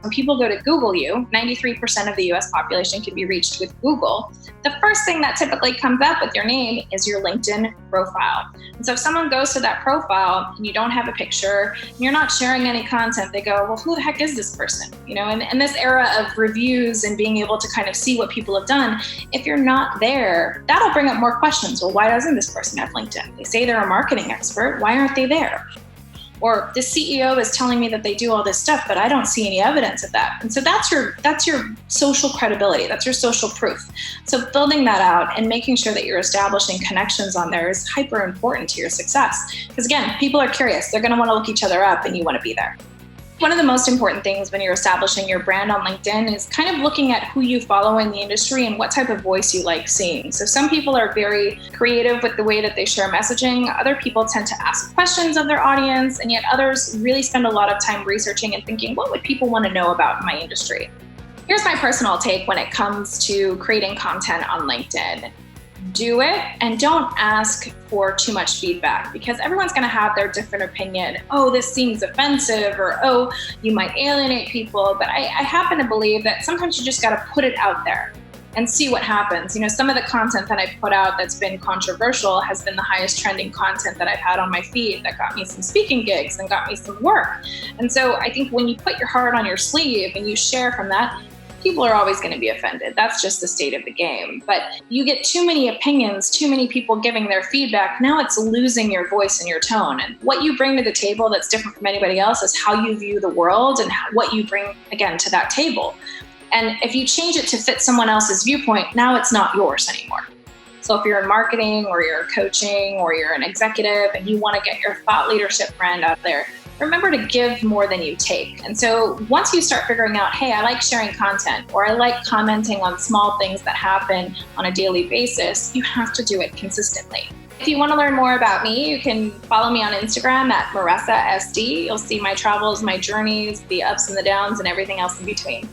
When people go to Google you, 93% of the US population can be reached with Google. The first thing that typically comes up with your name is your LinkedIn profile. And so if someone goes to that profile and you don't have a picture, and you're not sharing any content, they go, well, who the heck is this person? In this era of reviews and being able to kind of see what people have done, if you're not there, that'll bring up more questions. Well, why doesn't this person have LinkedIn? They say they're a marketing expert. Why aren't they there? Or the CEO is telling me that they do all this stuff, but I don't see any evidence of that. And so that's your social credibility. That's your social proof. So building that out and making sure that you're establishing connections on there is hyper important to your success. Because again, people are curious. They're going to want to look each other up and you want to be there. One of the most important things when you're establishing your brand on LinkedIn is kind of looking at who you follow in the industry and what type of voice you like seeing. So some people are very creative with the way that they share messaging. Other people tend to ask questions of their audience, and yet others really spend a lot of time researching and thinking, what would people want to know about my industry? Here's my personal take when it comes to creating content on LinkedIn. Do it and don't ask for too much feedback, because everyone's going to have their different opinion. Oh, this seems offensive, or oh, you might alienate people. But I happen to believe that sometimes you just got to put it out there and see what happens. Some of the content that I've put out that's been controversial has been the highest trending content that I've had on my feed that got me some speaking gigs and got me some work. And so I think when you put your heart on your sleeve and you share from that, people are always going to be offended. That's just the state of the game. But you get too many opinions, too many people giving their feedback. Now it's losing your voice and your tone. And what you bring to the table that's different from anybody else is how you view the world and what you bring, again, to that table. And if you change it to fit someone else's viewpoint, now it's not yours anymore. So if you're in marketing or you're coaching or you're an executive and you want to get your thought leadership brand out there, remember to give more than you take. And so once you start figuring out, hey, I like sharing content, or I like commenting on small things that happen on a daily basis, you have to do it consistently. If you want to learn more about me, you can follow me on Instagram at Maresa SD. You'll see my travels, my journeys, the ups and the downs, and everything else in between.